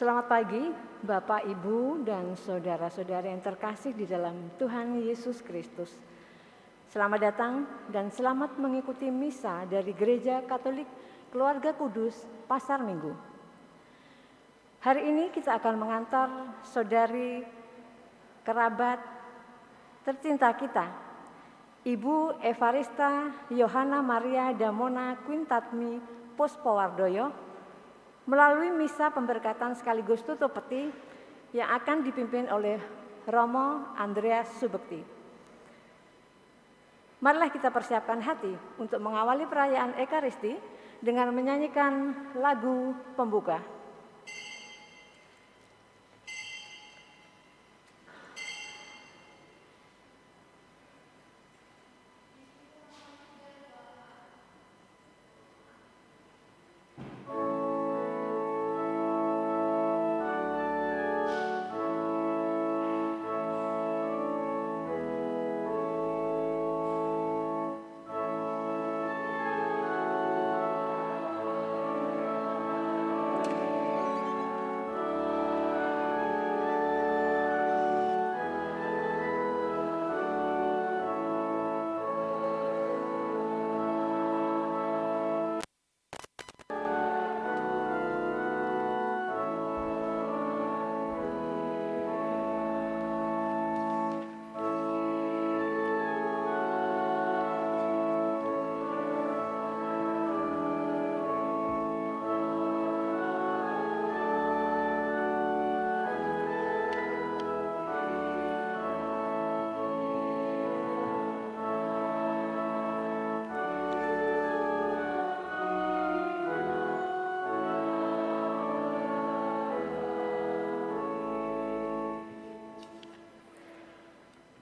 Selamat pagi, Bapak, Ibu, dan saudara-saudara yang terkasih di dalam Tuhan Yesus Kristus. Selamat datang dan selamat mengikuti misa dari Gereja Katolik Keluarga Kudus Pasar Minggu. Hari ini kita akan mengantar saudari kerabat tercinta kita, Ibu Evarista Yohana Maria Damona Quintatmi Puspowardoyo, melalui misa pemberkatan sekaligus tutup peti yang akan dipimpin oleh Romo Andreas Subekti. Marilah kita persiapkan hati untuk mengawali perayaan Ekaristi dengan menyanyikan lagu pembuka.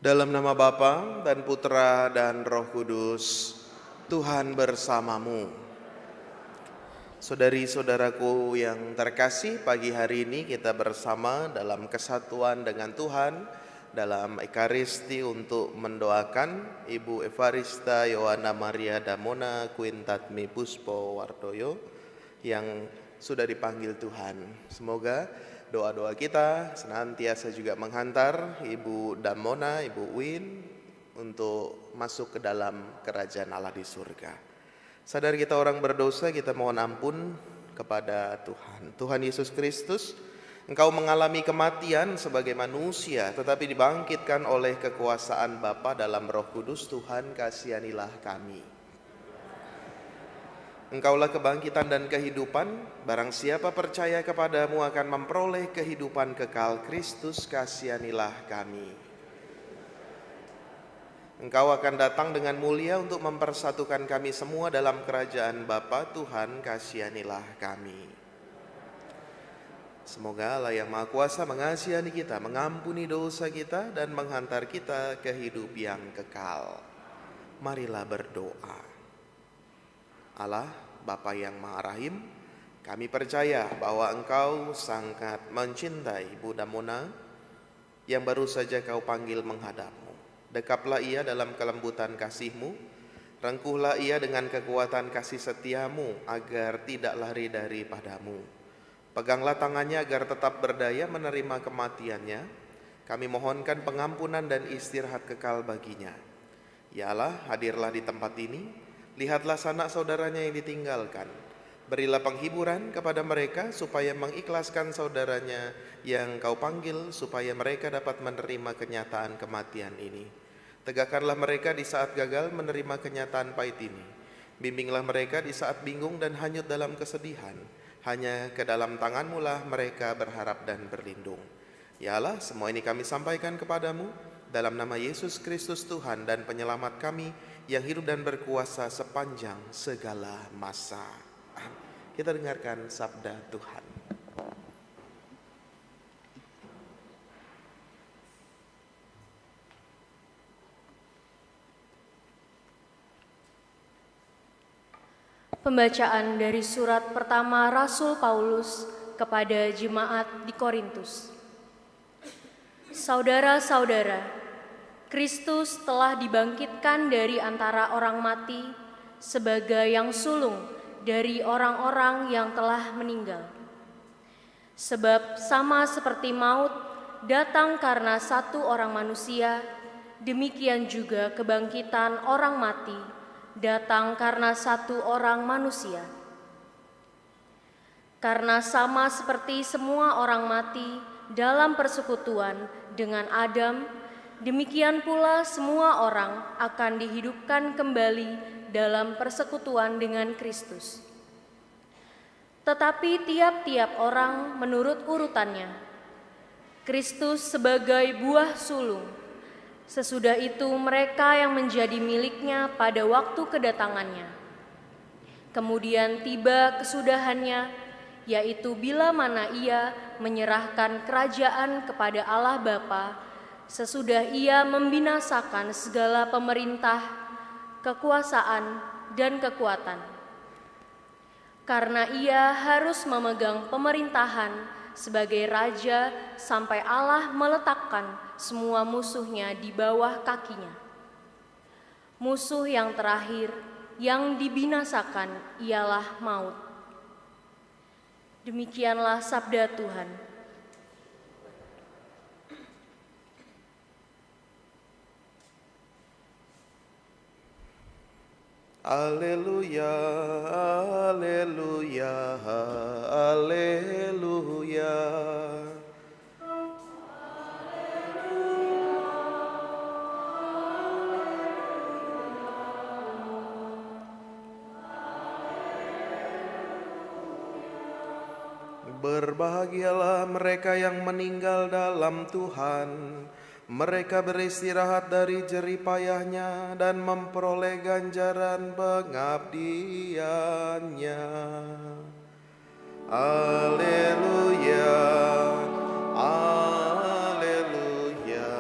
Dalam nama Bapa dan Putra dan Roh Kudus, Tuhan bersamamu. Saudari-saudaraku yang terkasih, pagi hari ini kita bersama dalam kesatuan dengan Tuhan dalam Ekaristi untuk mendoakan Ibu Evarista Yohana Maria Damona Quintatmi Puspowardoyo yang sudah dipanggil Tuhan. Semoga doa-doa kita senantiasa juga menghantar Ibu Damona, Ibu Win untuk masuk ke dalam kerajaan Allah di surga. Sadar kita orang berdosa, kita mohon ampun kepada Tuhan. Tuhan Yesus Kristus, Engkau mengalami kematian sebagai manusia, tetapi dibangkitkan oleh kekuasaan Bapa dalam Roh Kudus. Tuhan, kasihanilah kami. Engkaulah kebangkitan dan kehidupan, barang siapa percaya kepadamu akan memperoleh kehidupan kekal. Kristus, kasihanilah kami. Engkau akan datang dengan mulia untuk mempersatukan kami semua dalam kerajaan Bapa. Tuhan, kasihanilah kami. Semoga Allah yang Maha Kuasa mengasihani kita, mengampuni dosa kita, dan menghantar kita ke hidup yang kekal. Marilah berdoa. Allah, Bapa yang Maha Rahim, kami percaya bahwa Engkau sangat mencintai Ibu Damona yang baru saja Kau panggil menghadap-Mu. Dekaplah ia dalam kelembutan kasih-Mu, rengkuhlah ia dengan kekuatan kasih setia-Mu agar tidak lari daripada-Mu. Peganglah tangannya agar tetap berdaya menerima kematiannya. Kami mohonkan pengampunan dan istirahat kekal baginya. Ya Allah, hadirlah di tempat ini. Lihatlah sanak saudaranya yang ditinggalkan. Berilah penghiburan kepada mereka supaya mengikhlaskan saudaranya yang Kau panggil, supaya mereka dapat menerima kenyataan kematian ini. Tegakkanlah mereka di saat gagal menerima kenyataan pahit ini. Bimbinglah mereka di saat bingung dan hanyut dalam kesedihan. Hanya ke dalam tangan-Mu lah mereka berharap dan berlindung. Ya Allah, semua ini kami sampaikan kepadamu dalam nama Yesus Kristus Tuhan dan Penyelamat kami, yang hidup dan berkuasa sepanjang segala masa. Kita dengarkan sabda Tuhan. Pembacaan dari surat pertama Rasul Paulus kepada jemaat di Korintus. Saudara-saudara, Kristus telah dibangkitkan dari antara orang mati sebagai yang sulung dari orang-orang yang telah meninggal. Sebab sama seperti maut datang karena satu orang manusia, demikian juga kebangkitan orang mati datang karena satu orang manusia. Karena sama seperti semua orang mati dalam persekutuan dengan Adam, demikian pula semua orang akan dihidupkan kembali dalam persekutuan dengan Kristus. Tetapi tiap-tiap orang menurut urutannya. Kristus sebagai buah sulung, sesudah itu mereka yang menjadi miliknya pada waktu kedatangannya. Kemudian tiba kesudahannya, yaitu bila mana ia menyerahkan kerajaan kepada Allah Bapa, sesudah ia membinasakan segala pemerintah, kekuasaan, dan kekuatan. Karena ia harus memegang pemerintahan sebagai raja sampai Allah meletakkan semua musuhnya di bawah kakinya. Musuh yang terakhir yang dibinasakan ialah maut. Demikianlah sabda Tuhan. Haleluya, haleluya, haleluya. Berbahagialah mereka yang meninggal dalam Tuhan. Mereka beristirahat dari jerih payahnya dan memperoleh ganjaran pengabdiannya. Haleluya, haleluya,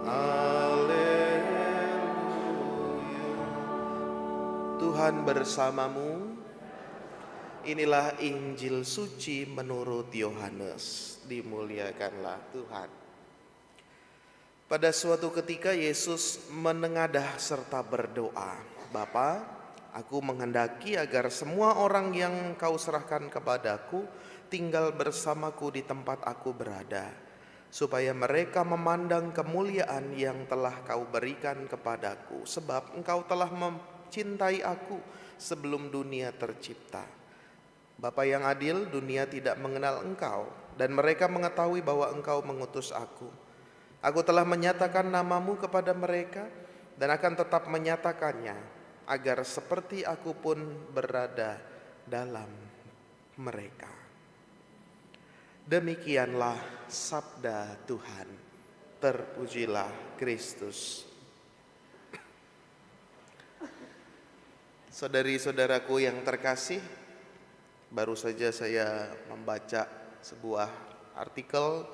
haleluya. Tuhan bersamamu. Inilah Injil suci menurut Yohanes. Dimuliakanlah Tuhan. Pada suatu ketika Yesus menengadah serta berdoa, "Bapa, aku menghendaki agar semua orang yang Kau serahkan kepadaku tinggal bersamaku di tempat aku berada, supaya mereka memandang kemuliaan yang telah Kau berikan kepadaku, sebab Engkau telah mencintai aku sebelum dunia tercipta. Bapa yang adil, dunia tidak mengenal Engkau, dan mereka mengetahui bahwa Engkau mengutus aku. Aku telah menyatakan namamu kepada mereka, dan akan tetap menyatakannya, agar seperti aku pun berada dalam mereka." Demikianlah sabda Tuhan. Terpujilah Kristus. Saudari-saudaraku yang terkasih, baru saja saya membaca sebuah artikel.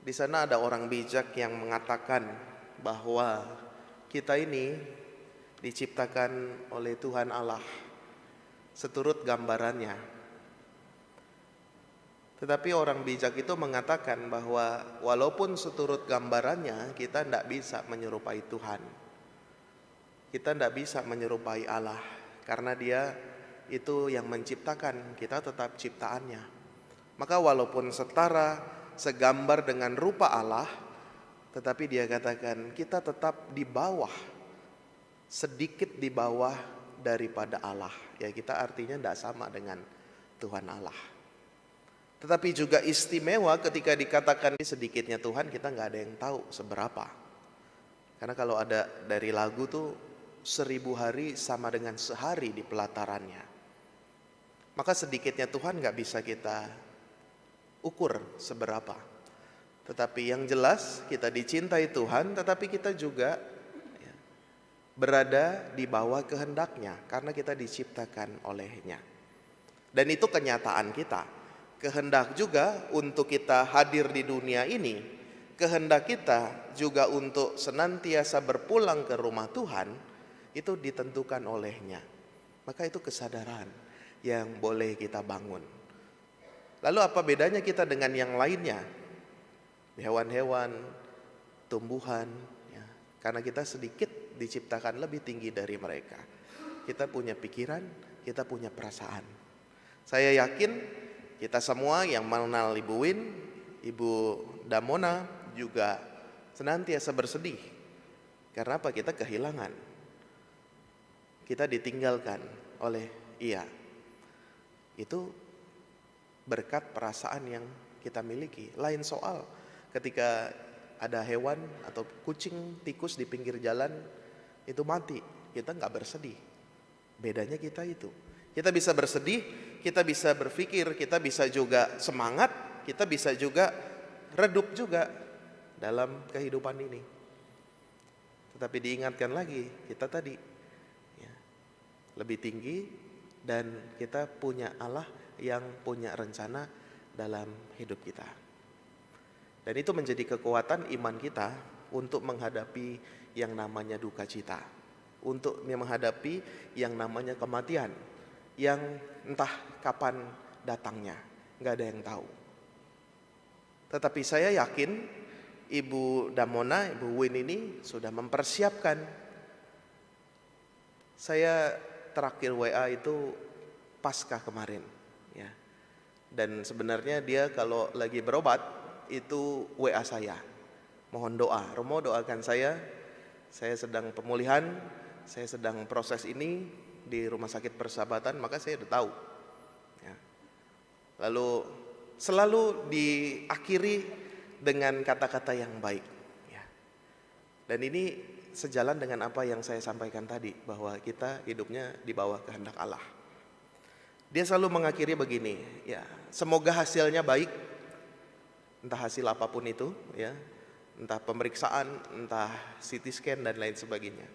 Di sana ada orang bijak yang mengatakan bahwa kita ini diciptakan oleh Tuhan Allah seturut gambarannya. Tetapi orang bijak itu mengatakan bahwa walaupun seturut gambarannya, kita tidak bisa menyerupai Tuhan. Kita tidak bisa menyerupai Allah, karena Dia itu yang menciptakan, kita tetap ciptaannya. Maka walaupun setara, segambar dengan rupa Allah, tetapi Dia katakan kita tetap di bawah, sedikit di bawah daripada Allah. Ya, kita artinya tidak sama dengan Tuhan Allah. Tetapi juga istimewa ketika dikatakan sedikitnya Tuhan, kita nggak ada yang tahu seberapa. Karena kalau ada dari lagu tuh 1000 hari sama dengan sehari di pelatarannya. Maka sedikitnya Tuhan gak bisa kita ukur seberapa. Tetapi yang jelas kita dicintai Tuhan, tetapi kita juga berada di bawah kehendaknya, karena kita diciptakan olehnya. Dan itu kenyataan kita. Kehendak juga untuk kita hadir di dunia ini, kehendak kita juga untuk senantiasa berpulang ke rumah Tuhan, itu ditentukan olehnya. Maka itu kesadaran yang boleh kita bangun. Lalu apa bedanya kita dengan yang lainnya? Hewan-hewan, tumbuhan, ya. Karena kita sedikit diciptakan lebih tinggi dari mereka. Kita punya pikiran, kita punya perasaan. Saya yakin kita semua yang mengenal Ibu Win, Ibu Damona juga senantiasa bersedih. Karena apa? Kita kehilangan. Kita ditinggalkan oleh ia. Itu berkat perasaan yang kita miliki. Lain soal ketika ada hewan atau kucing, tikus di pinggir jalan itu mati, kita nggak bersedih. Bedanya kita itu. Kita bisa bersedih, kita bisa berpikir, kita bisa juga semangat, kita bisa juga redup juga dalam kehidupan ini. Tetapi diingatkan lagi, kita tadi ya, lebih tinggi dan kita punya Allah yang punya rencana dalam hidup kita. Dan itu menjadi kekuatan iman kita untuk menghadapi yang namanya duka cita, untuk menghadapi yang namanya kematian, yang entah kapan datangnya, nggak ada yang tahu. Tetapi saya yakin Ibu Damona, Ibu Win ini sudah mempersiapkan. Saya terakhir WA itu pasca kemarin, ya. Dan sebenarnya dia kalau lagi berobat itu WA saya, mohon doa, Romo doakan saya sedang pemulihan, saya sedang proses ini di Rumah Sakit Persahabatan, maka saya udah tahu. Ya. Lalu selalu diakhiri dengan kata-kata yang baik. Ya. Dan ini sejalan dengan apa yang saya sampaikan tadi, bahwa kita hidupnya di bawah kehendak Allah. Dia selalu mengakhiri begini, ya, semoga hasilnya baik, entah hasil apapun itu, ya, entah pemeriksaan, entah CT scan dan lain sebagainya.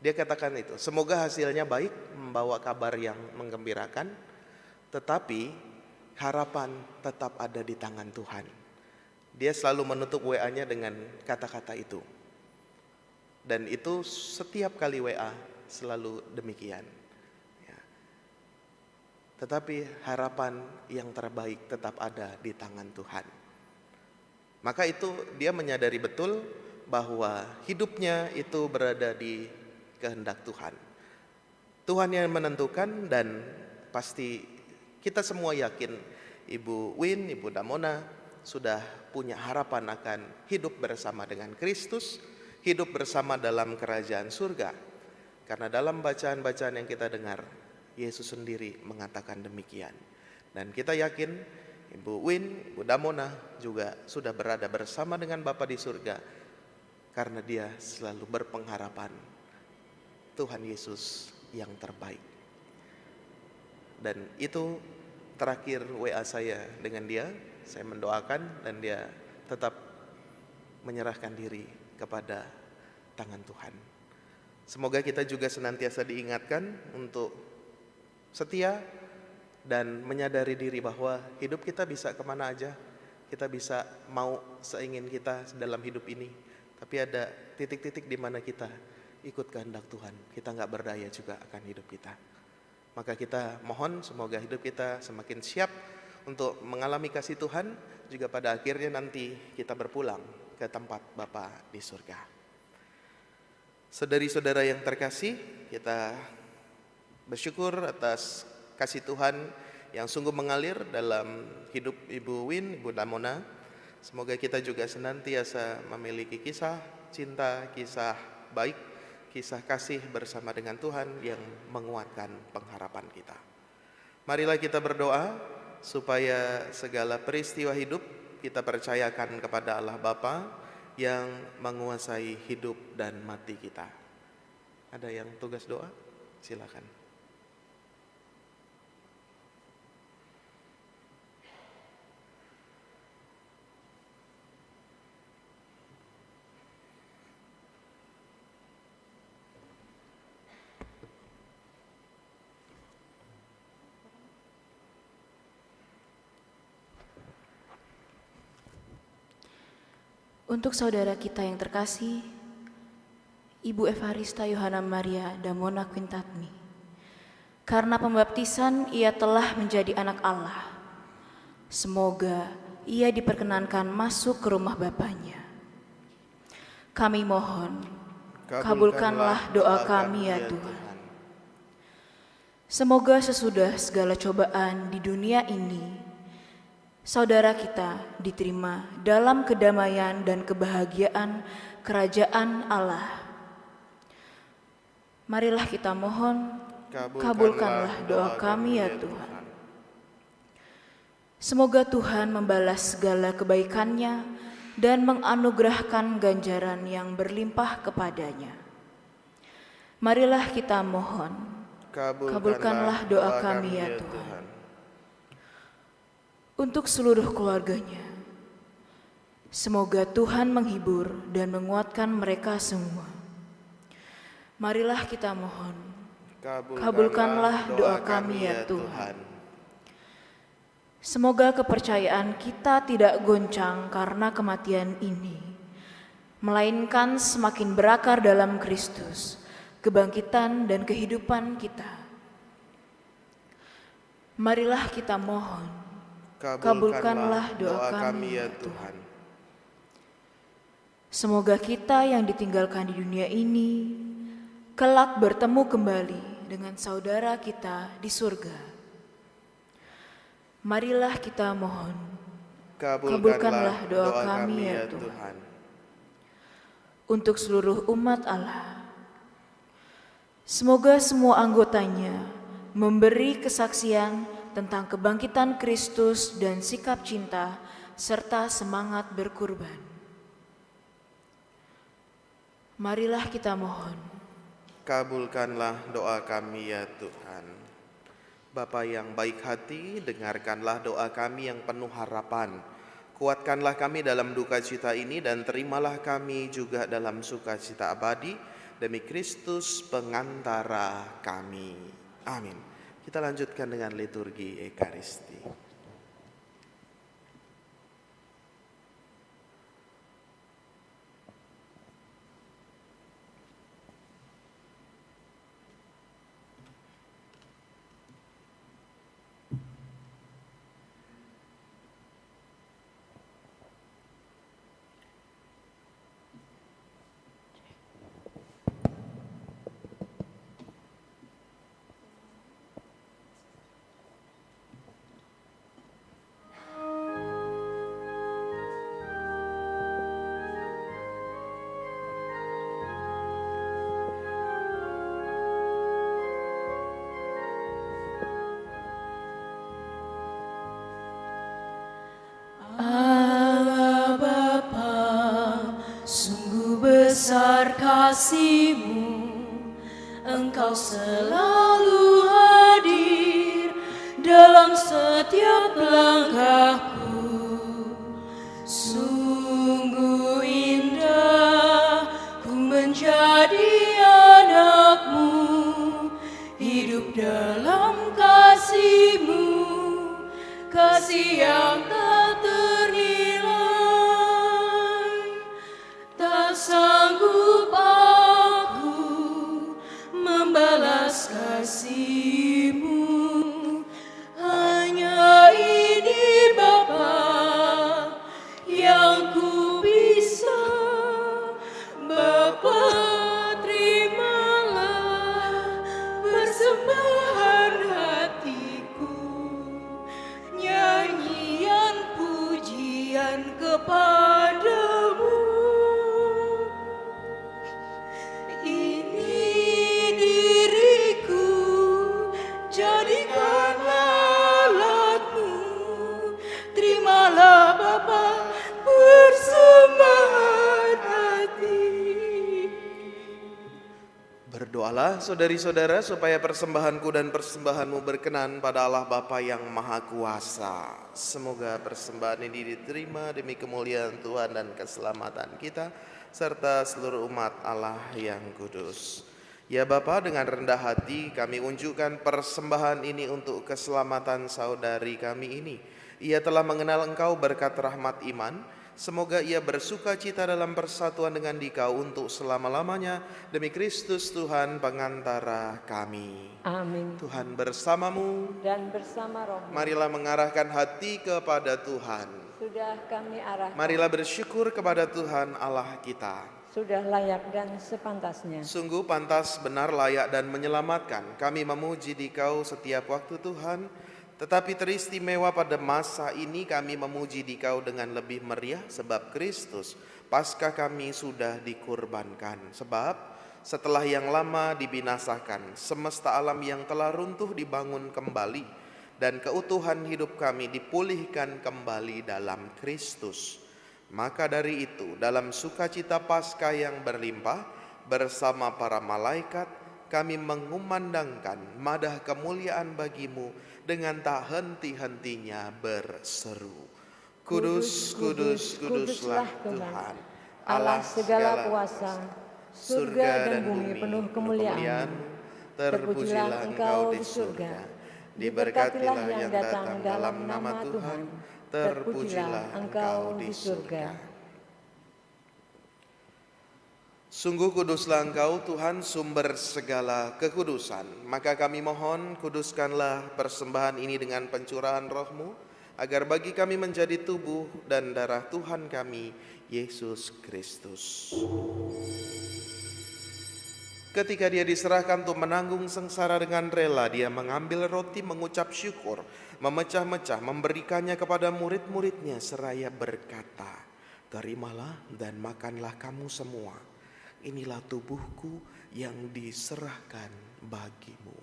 Dia katakan itu, semoga hasilnya baik, membawa kabar yang menggembirakan, tetapi harapan tetap ada di tangan Tuhan. Dia selalu menutup WA-nya dengan kata-kata itu. Dan itu setiap kali WA selalu demikian. Ya. Tetapi harapan yang terbaik tetap ada di tangan Tuhan. Maka itu dia menyadari betul bahwa hidupnya itu berada di kehendak Tuhan. Tuhan yang menentukan, dan pasti kita semua yakin Ibu Win, Ibu Damona sudah punya harapan akan hidup bersama dengan Kristus, hidup bersama dalam kerajaan surga. Karena dalam bacaan-bacaan yang kita dengar, Yesus sendiri mengatakan demikian. Dan kita yakin Ibu Win, Ibu Damona juga sudah berada bersama dengan Bapa di surga, karena dia selalu berpengharapan Tuhan Yesus yang terbaik. Dan itu terakhir WA saya dengan dia. Saya mendoakan dan dia tetap menyerahkan diri kepada tangan Tuhan. Semoga kita juga senantiasa diingatkan untuk setia dan menyadari diri bahwa hidup kita bisa kemana aja. Kita bisa mau seingin kita dalam hidup ini, tapi ada titik-titik di mana kita ikut kehendak Tuhan. Kita gak berdaya juga akan hidup kita. Maka kita mohon semoga hidup kita semakin siap untuk mengalami kasih Tuhan, juga pada akhirnya nanti kita berpulang ke tempat Bapa di surga. Saudari-saudara yang terkasih, kita bersyukur atas kasih Tuhan yang sungguh mengalir dalam hidup Ibu Win, Ibu Damona. Semoga kita juga senantiasa memiliki kisah cinta, kisah baik, kisah kasih bersama dengan Tuhan yang menguatkan pengharapan kita. Marilah kita berdoa supaya segala peristiwa hidup kita percayakan kepada Allah Bapa yang menguasai hidup dan mati kita. Ada yang tugas doa? Silakan. Untuk saudara kita yang terkasih, Ibu Evarista Yohana Maria Damona Quintatni, karena pembaptisan ia telah menjadi anak Allah. Semoga ia diperkenankan masuk ke rumah Bapaknya. Kami mohon, kabulkanlah doa kami ya Tuhan. Semoga sesudah segala cobaan di dunia ini, saudara kita diterima dalam kedamaian dan kebahagiaan kerajaan Allah. Marilah kita mohon, kabulkanlah doa kami ya Tuhan. Semoga Tuhan membalas segala kebaikannya dan menganugerahkan ganjaran yang berlimpah kepadanya. Marilah kita mohon, kabulkanlah doa kami ya Tuhan. Untuk seluruh keluarganya, semoga Tuhan menghibur dan menguatkan mereka semua. Marilah kita mohon, kabulkanlah doa kami ya Tuhan. Semoga kepercayaan kita tidak goncang karena kematian ini, melainkan semakin berakar dalam Kristus, kebangkitan dan kehidupan kita. Marilah kita mohon, kabulkanlah doa kami ya Tuhan. Semoga kita yang ditinggalkan di dunia ini kelak bertemu kembali dengan saudara kita di surga. Marilah kita mohon, kabulkanlah doa kami ya Tuhan. Untuk seluruh umat Allah, semoga semua anggotanya memberi kesaksian tentang kebangkitan Kristus dan sikap cinta serta semangat berkurban. Marilah kita mohon, kabulkanlah doa kami ya Tuhan. Bapa yang baik hati, dengarkanlah doa kami yang penuh harapan. Kuatkanlah kami dalam duka cita ini dan terimalah kami juga dalam sukacita abadi demi Kristus pengantara kami. Amin. Kita lanjutkan dengan liturgi Ekaristi. Allah Bapa, sungguh besar kasih-Mu, Engkau selalu hadir dalam setiap langkahku. Sungguh indah ku menjadi anak-Mu, hidup dalam kasih-Mu, kasih yang tak ternilai. Tak sanggup aku membalas kasih-Mu, hanya ini Bapa yang ku bisa. Bapa, terimalah persembahan hatiku, nyanyian pujian kepadamu. Ini diriku, jadikanlah alat-Mu. Terimalah Bapa persembahan hati. Berdoalah saudari-saudara supaya persembahanku dan persembahanmu berkenan pada Allah Bapa yang Maha Kuasa. Semoga persembahan ini diterima demi kemuliaan Tuhan dan keselamatan kita serta seluruh umat Allah yang kudus. Ya Bapa, dengan rendah hati kami unjukkan persembahan ini untuk keselamatan saudari kami ini. Ia telah mengenal Engkau berkat rahmat iman. Semoga ia bersuka cita dalam persatuan dengan Dikau untuk selama-lamanya demi Kristus Tuhan pengantara kami. Amin. Tuhan bersamamu. Dan bersama rohmu. Marilah mengarahkan hati kepada Tuhan. Sudah kami arahkan. Marilah bersyukur kepada Tuhan Allah kita. sudah layak dan sepantasnya. Sungguh pantas, benar, layak, dan menyelamatkan. Kami memuji Dikau setiap waktu Tuhan, tetapi teristimewa pada masa ini kami memuji Dikau dengan lebih meriah, sebab Kristus, Paskah kami sudah dikurbankan. Sebab setelah yang lama dibinasakan, semesta alam yang telah runtuh dibangun kembali, dan keutuhan hidup kami dipulihkan kembali dalam Kristus. Maka dari itu, dalam sukacita Paskah yang berlimpah, bersama para malaikat, kami mengumandangkan madah kemuliaan bagimu dengan tak henti-hentinya berseru. Kudus, kudus, kuduslah Tuhan, Allah segala kuasa, surga dan bumi penuh kemuliaan. Terpujilah Engkau di surga, diberkatilah yang datang dalam nama Tuhan. Terpujilah Engkau di surga. Sungguh kuduslah Engkau Tuhan, sumber segala kekudusan. Maka kami mohon, kuduskanlah persembahan ini dengan pencurahan Roh-Mu, agar bagi kami menjadi tubuh dan darah Tuhan kami, Yesus Kristus. Ketika dia diserahkan untuk menanggung sengsara dengan rela, dia mengambil roti, mengucap syukur, memecah-mecah, memberikannya kepada murid-muridnya seraya berkata, "Terimalah dan makanlah kamu semua. Inilah tubuhku yang diserahkan bagimu."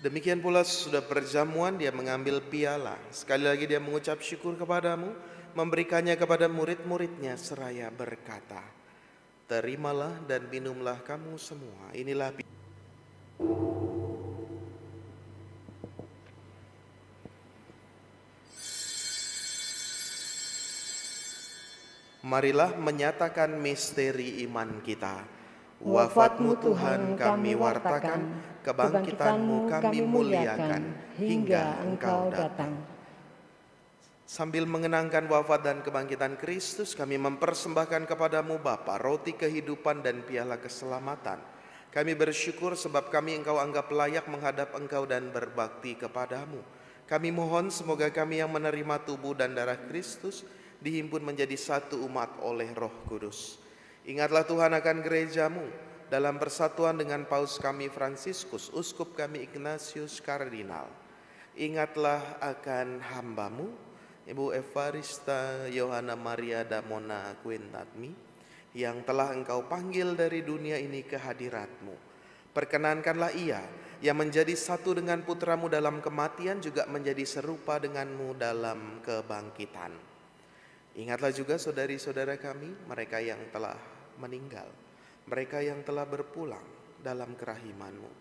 Demikian pula sudah perjamuan, dia mengambil piala. Sekali lagi dia mengucap syukur kepadamu, memberikannya kepada murid-muridnya seraya berkata, "Terimalah dan minumlah kamu semua. Inilah Marilah menyatakan misteri iman kita. Wafat-Mu Tuhan kami wartakan, kebangkitan-Mu kami muliakan, hingga Engkau datang. Sambil mengenangkan wafat dan kebangkitan Kristus, kami mempersembahkan kepadamu Bapa roti kehidupan dan piala keselamatan. Kami bersyukur sebab kami Engkau anggap layak menghadap Engkau dan berbakti kepadamu. Kami mohon semoga kami yang menerima tubuh dan darah Kristus dihimpun menjadi satu umat oleh Roh Kudus. Ingatlah Tuhan akan gerejamu dalam persatuan dengan Paus kami Fransiskus, Uskup kami Ignatius Kardinal. Ingatlah akan hambamu, Ibu Evarista Yohana Maria Damona Quintatmi, yang telah Engkau panggil dari dunia ini ke hadirat-Mu. Perkenankanlah ia yang menjadi satu dengan putramu dalam kematian juga menjadi serupa denganmu dalam kebangkitan. Ingatlah juga saudari-saudara kami, mereka yang telah meninggal, mereka yang telah berpulang dalam kerahiman-Mu.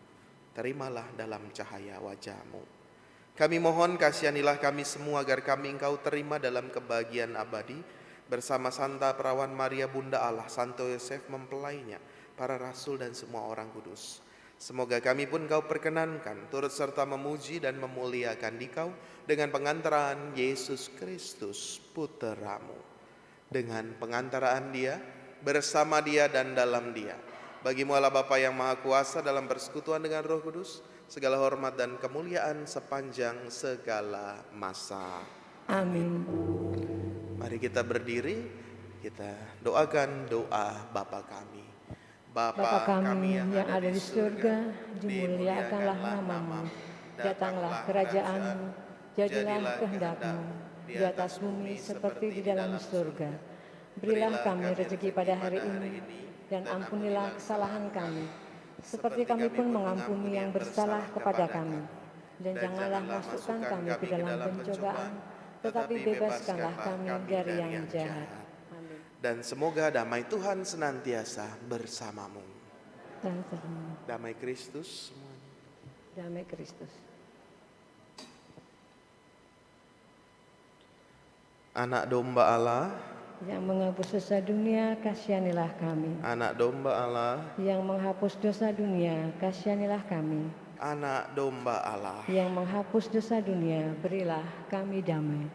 Terimalah dalam cahaya wajah-Mu. Kami mohon kasihanilah kami semua agar kami Engkau terima dalam kebahagiaan abadi bersama Santa Perawan Maria Bunda Allah, Santo Yosef mempelainya, para rasul dan semua orang kudus. Semoga kami pun Engkau perkenankan turut serta memuji dan memuliakan Dikau dengan pengantaraan Yesus Kristus Putra-Mu. Dengan pengantaraan Dia, bersama Dia dan dalam Dia. Bagi-Mu Allah Bapa yang Maha Kuasa dalam persekutuan dengan Roh Kudus, segala hormat dan kemuliaan sepanjang segala masa. Amin. Mari kita berdiri, kita doakan doa Bapa kami. Bapa kami yang ada di surga, dimuliakanlah nama-Mu. Datanglah kerajaan-Mu, jadilah kehendak-Mu di atas bumi seperti di dalam surga. Berilah kami rezeki pada hari ini, dan ampunilah kesalahan kami, seperti kami pun mengampuni yang bersalah kepada kami. Dan janganlah masukkan kami ke dalam pencobaan, tetapi bebaskanlah kami dari yang jahat. Dan semoga damai Tuhan senantiasa bersamamu. Dan selamat. Damai Kristus semuanya. Damai Kristus. Anak domba Allah, yang menghapus dosa dunia, kasihanilah kami. anak domba Allah, Yang menghapus dosa dunia, kasihanilah kami. anak domba Allah. Yang menghapus dosa dunia, berilah kami damai.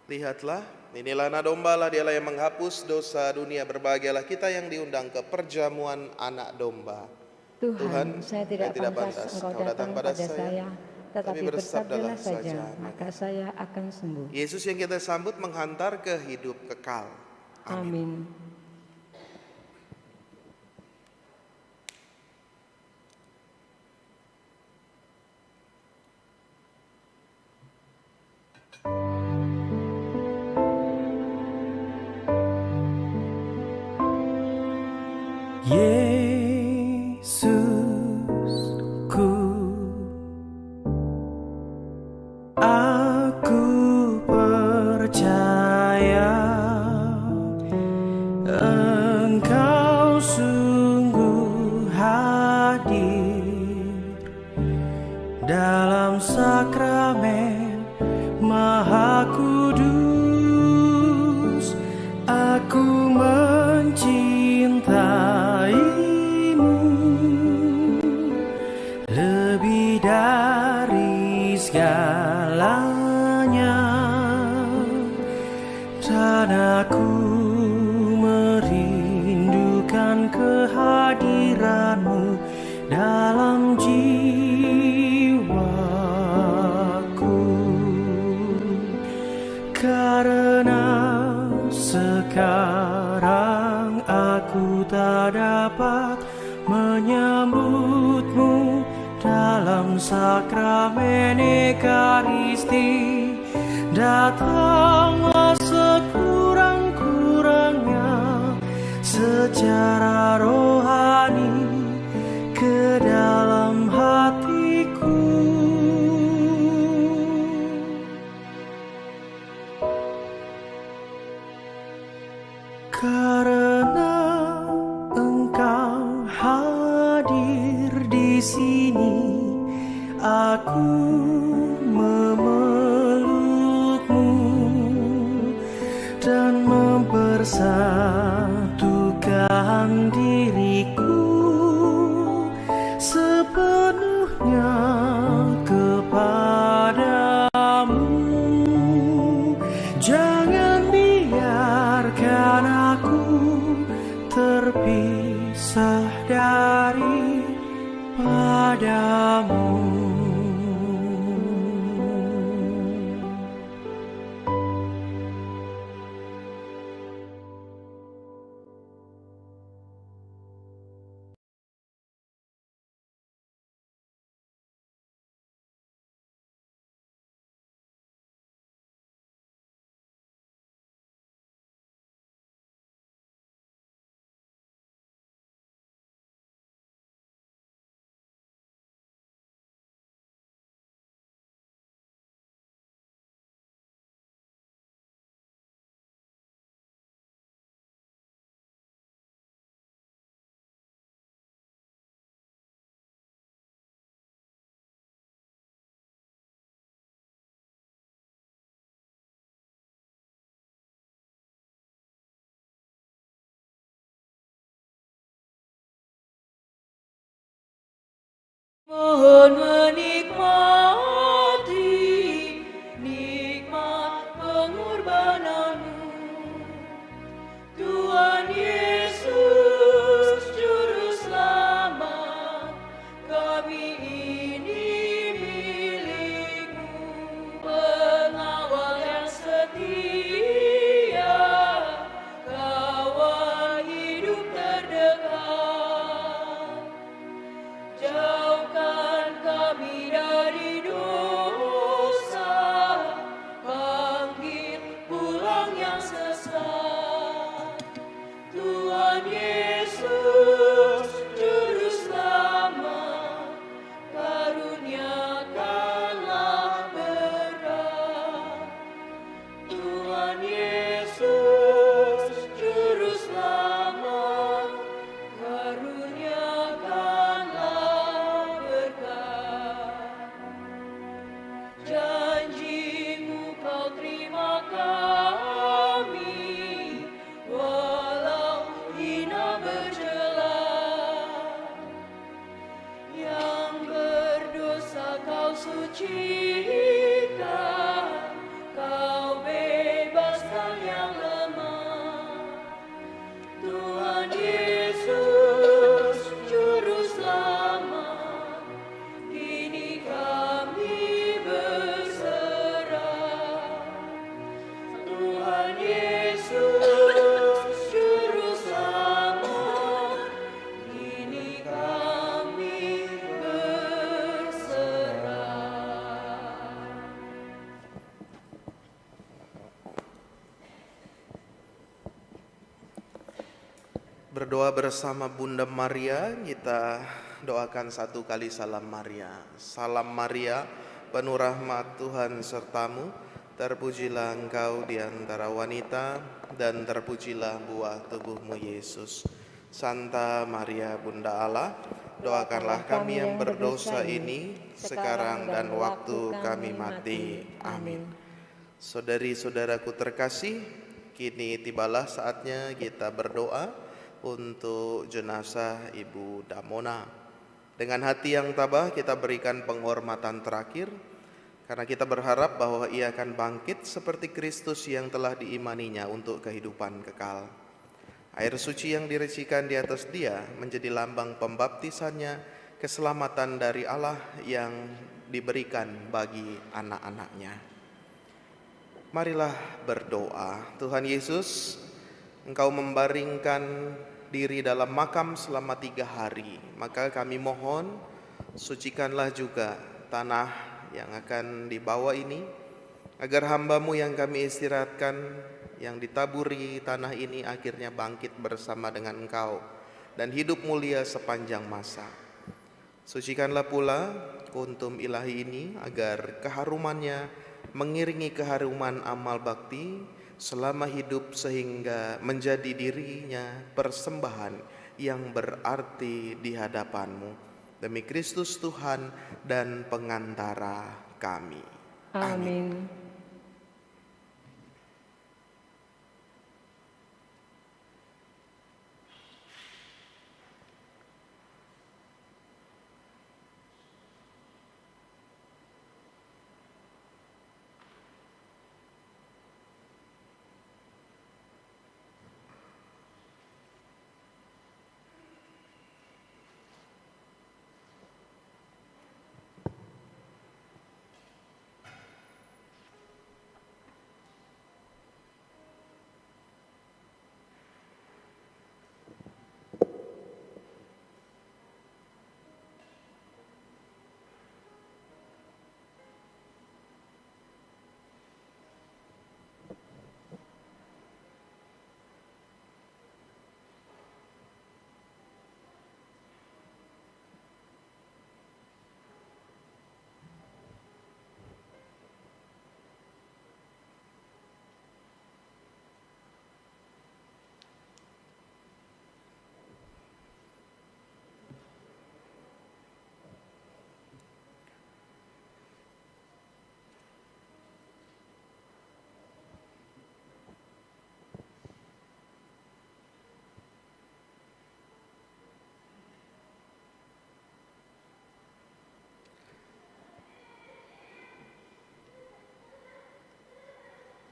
Lihatlah, inilah anak domba lah, dialah yang menghapus dosa dunia. Berbahagialah kita yang diundang ke perjamuan anak domba. Tuhan, saya tidak pantas Engkau datang pada saya, tetapi bersabdalah saja, maka saya akan sembuh. Yesus yang kita sambut menghantar ke hidup kekal. Amin. Yesusku, aku percaya Engkau sungguh hadir dalam sakramen Maha Kudus. Aku mencintaimu lebih dari segalanya, dan aku merindukan kehadiranmu dalam jiwaku. Karena sekarang aku tak dapat menyambutmu dalam sakramen Ekaristi, datanglah sekurang-kurangnya secara rohani ke dalam hatiku. Karena Engkau hadir di sini, aku memelukmu dan mempersatukan diriku sepenuhnya kepadamu. Jangan biarkan aku terpisah daripadamu. Mohon menikmati nikmat pengorbananmu, Tuhan Yesus Juru Selamat, kami ini milik-Mu. Pengawal yang setia, kawan hidup terdekat, jauhkan kami Berdoa bersama Bunda Maria, kita doakan satu kali salam Maria. Salam Maria, penuh rahmat Tuhan sertamu, terpujilah engkau di antara wanita, dan terpujilah buah tubuhmu Yesus. Santa Maria Bunda Allah, doakanlah kami yang berdosa ini, sekarang dan waktu kami mati. Amin. Saudari-saudaraku terkasih, kini tibalah saatnya kita berdoa untuk jenazah Ibu Damona. Dengan hati yang tabah kita berikan penghormatan terakhir, karena kita berharap bahwa ia akan bangkit seperti Kristus yang telah diimaninya untuk kehidupan kekal. Air suci yang direcikan di atas dia menjadi lambang pembaptisannya, keselamatan dari Allah yang diberikan bagi anak-anaknya. Marilah berdoa. Tuhan Yesus, Engkau membaringkan diri dalam makam selama 3 hari. Maka kami mohon, sucikanlah juga tanah yang akan dibawa ini, agar hamba-Mu yang kami istirahatkan, yang ditaburi tanah ini akhirnya bangkit bersama dengan Engkau dan hidup mulia sepanjang masa. Sucikanlah pula kuntum ilahi ini, agar keharumannya mengiringi keharuman amal bakti selama hidup, sehingga menjadi dirinya persembahan yang berarti di hadapan-Mu. Demi Kristus Tuhan dan pengantara kami. Amin.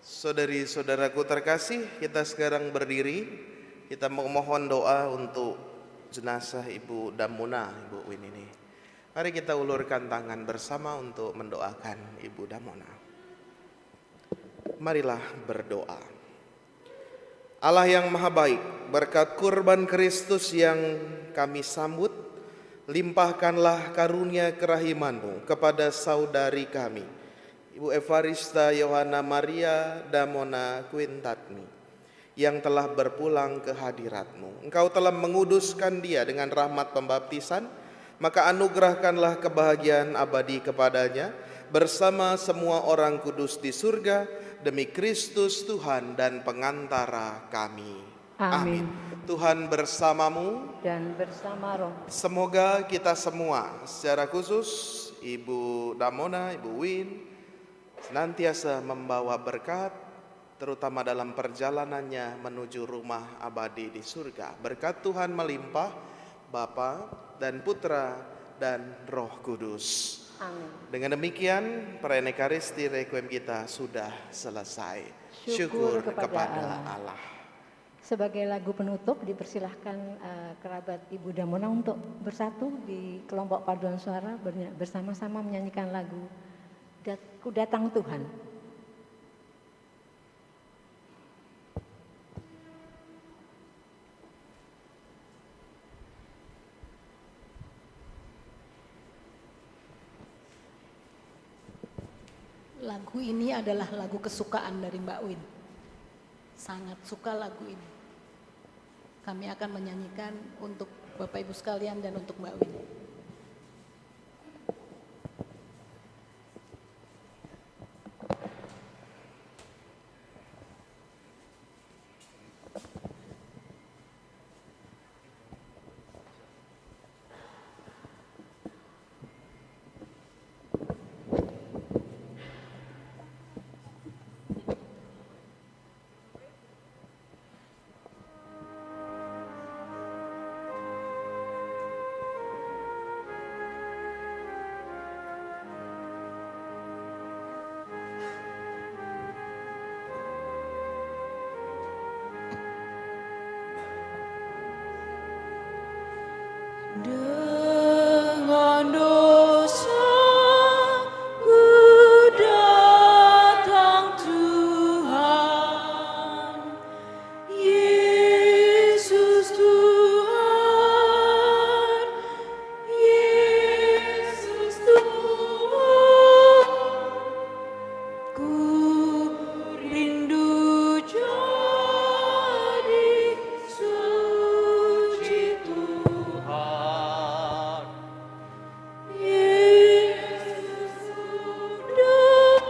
Saudari-saudaraku terkasih, kita sekarang berdiri, kita memohon doa untuk jenazah Ibu Damona, Ibu Win ini. Mari kita ulurkan tangan bersama untuk mendoakan Ibu Damona. Marilah berdoa. Allah yang maha baik, berkat kurban Kristus yang kami sambut, limpahkanlah karunia kerahiman-Mu kepada saudari kami, Ibu Evarista Yohana Maria Damona Quintatni, yang telah berpulang ke hadirat-Mu. Engkau telah menguduskan dia dengan rahmat pembaptisan, maka anugerahkanlah kebahagiaan abadi kepadanya bersama semua orang kudus di surga, demi Kristus Tuhan dan pengantara kami. Amin. Tuhan bersamamu Dan bersama roh. Semoga kita semua, secara khusus Ibu Damona, Ibu Win, senantiasa membawa berkat, terutama dalam perjalanannya menuju rumah abadi di surga. Berkat Tuhan melimpah, Bapa dan Putra dan Roh Kudus. Amin. Dengan demikian, perayaan Ekaristi Requiem kita sudah selesai. Syukur kepada Allah. Sebagai lagu penutup, dipersilahkan kerabat Ibu Damona untuk bersatu di kelompok paduan suara bersama-sama menyanyikan lagu Ku Datang Tuhan. Lagu ini adalah lagu kesukaan dari Mbak Win. Sangat suka lagu ini. kami akan menyanyikan untuk Bapak Ibu sekalian dan untuk Mbak Win. Dengan dosaku datang Tuhan, Yesus Tuhan, Yesus Tuhan, ku rindu jadi suci Tuhan. Yesus sudah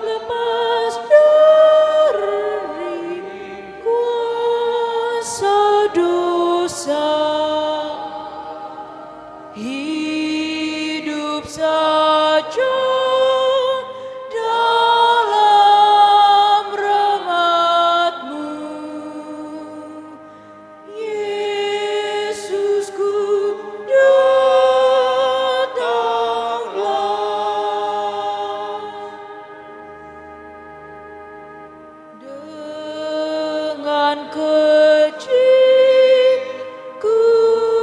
lepas dari kuasa dosa, hidup saja dalam rahmat-Mu. Yesusku, datanglah. Dengan kecil ku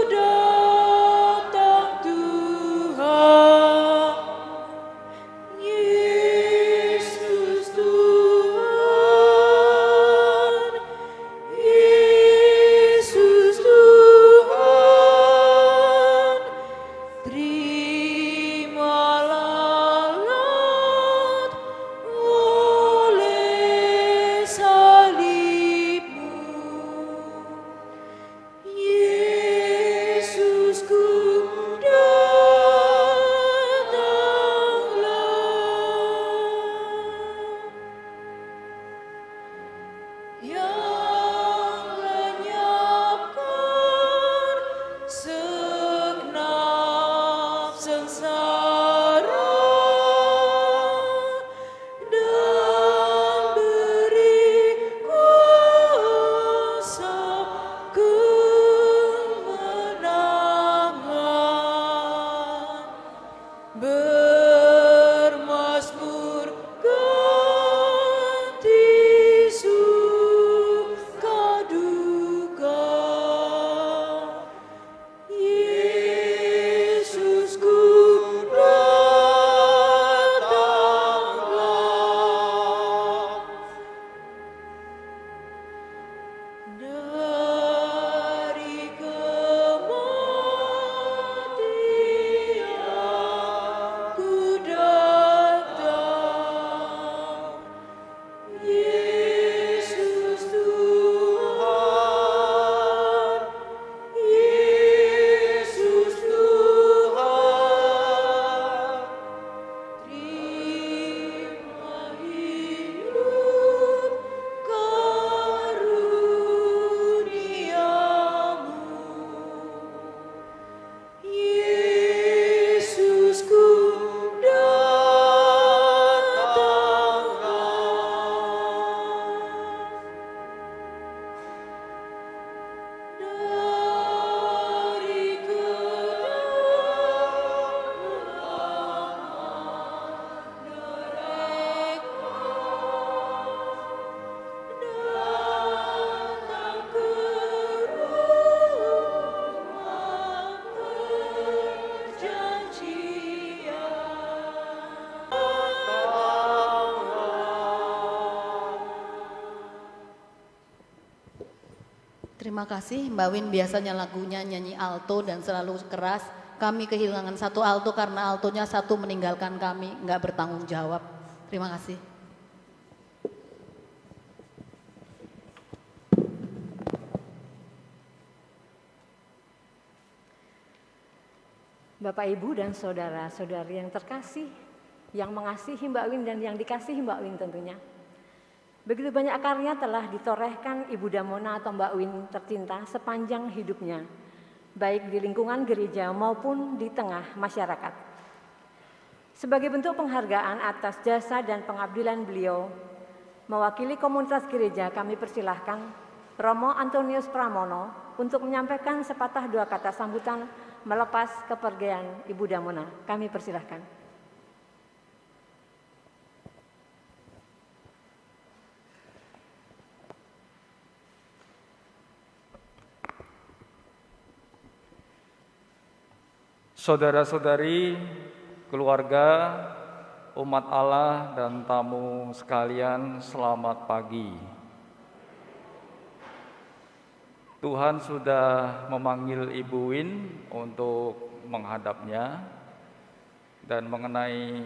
datang Tuhan, Yesus Tuhan, Yesus Tuhan, terimalah lalat oleh salib-Mu. Yesusku, datanglah. Yang lenyapkan segenap sengsara dan beri kuasa kemenangan, bermazmur ganti suka duka. Yesusku, datanglah. Dari kematian Terima kasih, Mbak Win biasanya lagunya nyanyi alto dan selalu keras. Kami kehilangan satu alto karena altonya satu meninggalkan kami, nggak bertanggung jawab. Terima kasih. Bapak, Ibu, dan saudara-saudari yang terkasih, yang mengasihi Mbak Win dan yang dikasihi Mbak Win tentunya. Begitu banyak karya telah ditorehkan Ibu Damona atau Mbak Win tercinta sepanjang hidupnya, baik di lingkungan gereja maupun di tengah masyarakat. Sebagai bentuk penghargaan atas jasa dan pengabdilan beliau, mewakili komunitas gereja kami persilahkan Romo Antonius Pramono untuk menyampaikan sepatah dua kata sambutan melepas kepergian Ibu Damona. Kami persilahkan. Saudara-saudari, keluarga, umat Allah dan tamu sekalian, selamat pagi. Tuhan sudah memanggil Ibu Win untuk menghadapnya, dan mengenai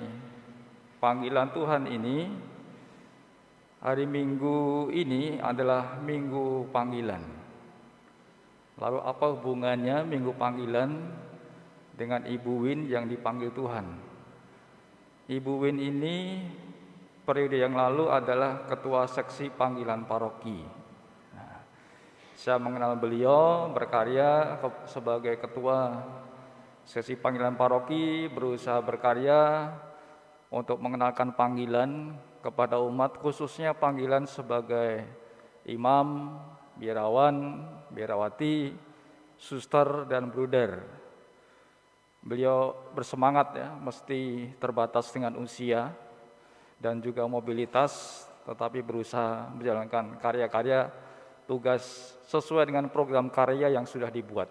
panggilan Tuhan ini, hari Minggu ini adalah Minggu Panggilan. Lalu apa hubungannya Minggu Panggilan dengan Ibu Win yang dipanggil Tuhan? Ibu Win ini periode yang lalu adalah ketua seksi panggilan paroki. Saya mengenal beliau berkarya sebagai ketua seksi panggilan paroki, berusaha berkarya untuk mengenalkan panggilan kepada umat, khususnya panggilan sebagai imam, biarawan, biarawati, suster, dan bruder. Beliau bersemangat ya, mesti terbatas dengan usia dan juga mobilitas, tetapi berusaha menjalankan karya-karya tugas sesuai dengan program karya yang sudah dibuat.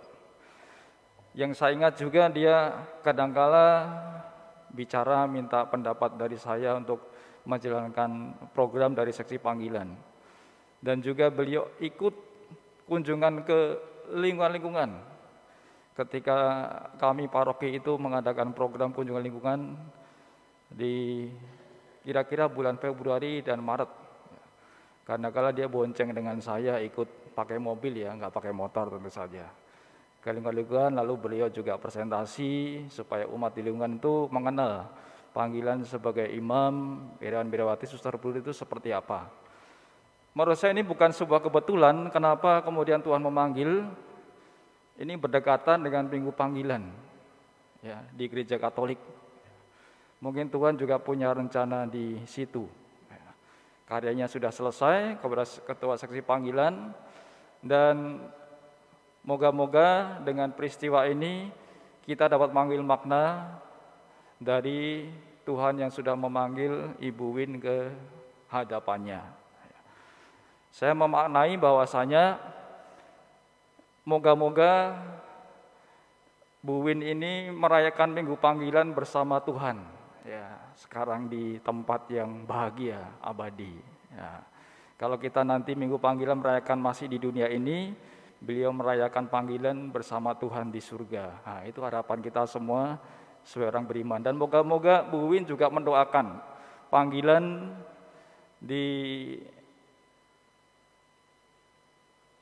Yang saya ingat juga dia kadangkala bicara minta pendapat dari saya untuk menjalankan program dari seksi panggilan. Dan juga beliau ikut kunjungan ke lingkungan-lingkungan. Ketika kami paroki itu mengadakan program kunjungan lingkungan di kira-kira bulan Februari dan Maret. Karena kala dia bonceng dengan saya ikut pakai mobil ya, nggak pakai motor tentu saja. Ke lingkungan, lalu beliau juga presentasi supaya umat di lingkungan itu mengenal panggilan sebagai imam, biarawan, biarawati, suster, bruder itu seperti apa. Menurut saya ini bukan sebuah kebetulan, kenapa kemudian Tuhan memanggil, ini berdekatan dengan Minggu Panggilan ya, di Gereja Katolik. Mungkin Tuhan juga punya rencana di situ. Karyanya sudah selesai kepada ketua seksi panggilan, dan moga-moga dengan peristiwa ini kita dapat mengambil makna dari Tuhan yang sudah memanggil Ibu Win ke hadapannya. Saya memaknai bahwasanya moga-moga Bu Win ini merayakan Minggu Panggilan bersama Tuhan. Ya, sekarang di tempat yang bahagia, abadi. Ya. Kalau kita nanti Minggu Panggilan merayakan masih di dunia ini, beliau merayakan panggilan bersama Tuhan di surga. Nah, itu harapan kita semua sebagai orang beriman. Dan moga-moga Bu Win juga mendoakan panggilan di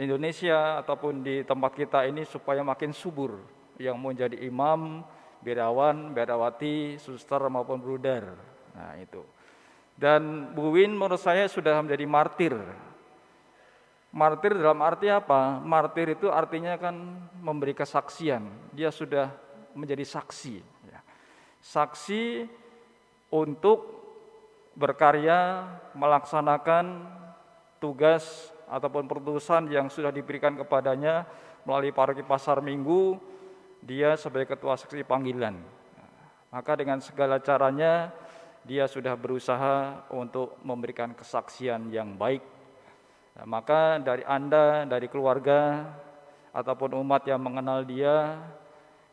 Indonesia ataupun di tempat kita ini supaya makin subur, yang mau jadi imam, biarawan, biarawati, suster maupun bruder. Nah itu. Dan Bu Win menurut saya sudah menjadi martir. Martir dalam arti apa? Martir itu artinya kan memberi kesaksian. Dia sudah menjadi saksi. Saksi untuk berkarya, melaksanakan tugas ataupun perutusan yang sudah diberikan kepadanya melalui paroki Pasar Minggu. Dia sebagai ketua seksi panggilan. Maka dengan segala caranya dia sudah berusaha untuk memberikan kesaksian yang baik. Nah, maka dari Anda, dari keluarga ataupun umat yang mengenal dia,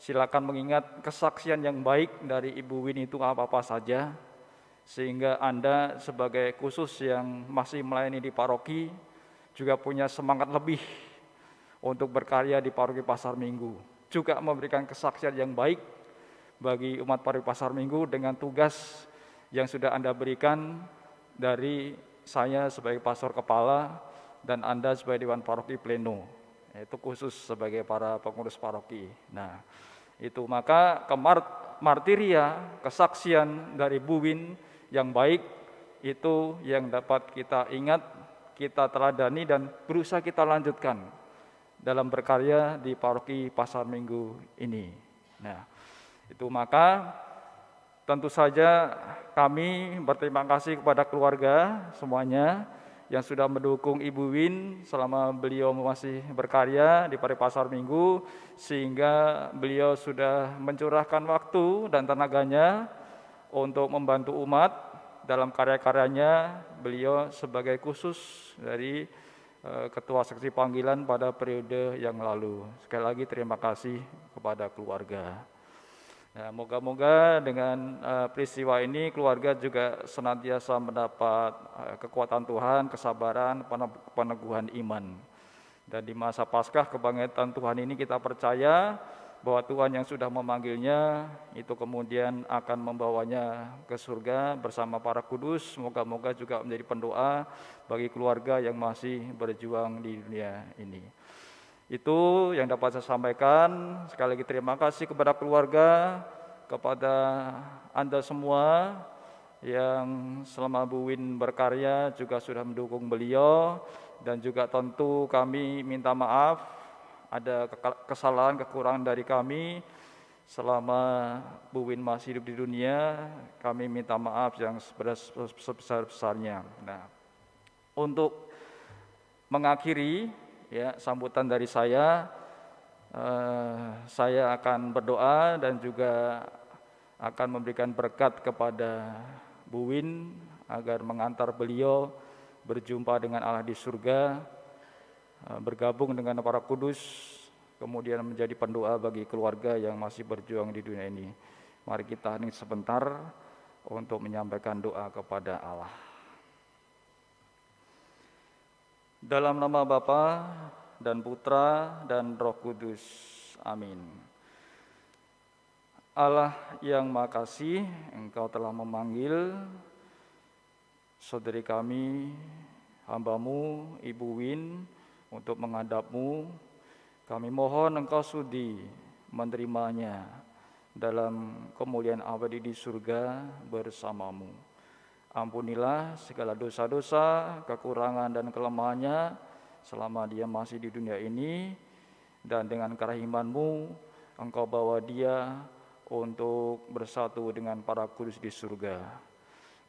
silakan mengingat kesaksian yang baik dari Ibu Win itu apa-apa saja, sehingga Anda sebagai khusus yang masih melayani di paroki juga punya semangat lebih untuk berkarya di Paroki Pasar Minggu, juga memberikan kesaksian yang baik bagi umat Paroki Pasar Minggu dengan tugas yang sudah Anda berikan dari saya sebagai pastor kepala dan Anda sebagai Dewan Paroki Pleno, yaitu khusus sebagai para pengurus paroki. Nah, itu maka martiria, kesaksian dari Bu Win yang baik itu yang dapat kita ingat, kita teladani dan berusaha kita lanjutkan dalam berkarya di Paroki Pasar Minggu ini. Nah, itu maka tentu saja kami berterima kasih kepada keluarga semuanya yang sudah mendukung Ibu Win selama beliau masih berkarya di Paroki Pasar Minggu, sehingga beliau sudah mencurahkan waktu dan tenaganya untuk membantu umat dalam karya-karyanya. Beliau sebagai khusus dari Ketua Seksi Panggilan pada periode yang lalu. Sekali lagi terima kasih kepada keluarga. Nah, moga-moga dengan peristiwa ini keluarga juga senantiasa mendapat kekuatan Tuhan, kesabaran, peneguhan iman. Dan di masa Paskah kebangkitan Tuhan ini kita percaya bahwa Tuhan yang sudah memanggilnya itu kemudian akan membawanya ke surga bersama para kudus. Moga-moga juga menjadi pendoa bagi keluarga yang masih berjuang di dunia ini. Itu yang dapat saya sampaikan. Sekali lagi terima kasih kepada keluarga, kepada Anda semua yang selama Bu Win berkarya juga sudah mendukung beliau, dan juga tentu kami minta maaf ada kesalahan, kekurangan dari kami selama Bu Win masih hidup di dunia. Kami minta maaf yang sebesar-besarnya. Nah, untuk mengakhiri sambutan dari saya akan berdoa dan juga akan memberikan berkat kepada Bu Win agar mengantar beliau berjumpa dengan Allah di surga, bergabung dengan para kudus, kemudian menjadi pendoa bagi keluarga yang masih berjuang di dunia ini. Mari kita hening sebentar untuk menyampaikan doa kepada Allah. Dalam nama Bapa dan Putra dan Roh Kudus. Amin. Allah yang Maha Kasih, Engkau telah memanggil saudari kami, hamba-Mu, Ibu Win, untuk menghadap-Mu. Kami mohon Engkau sudi menerimanya dalam kemuliaan abadi di surga bersama-Mu. Ampunilah segala dosa-dosa, kekurangan dan kelemahannya selama dia masih di dunia ini, dan dengan kerahiman-Mu Engkau bawa dia untuk bersatu dengan para kudus di surga.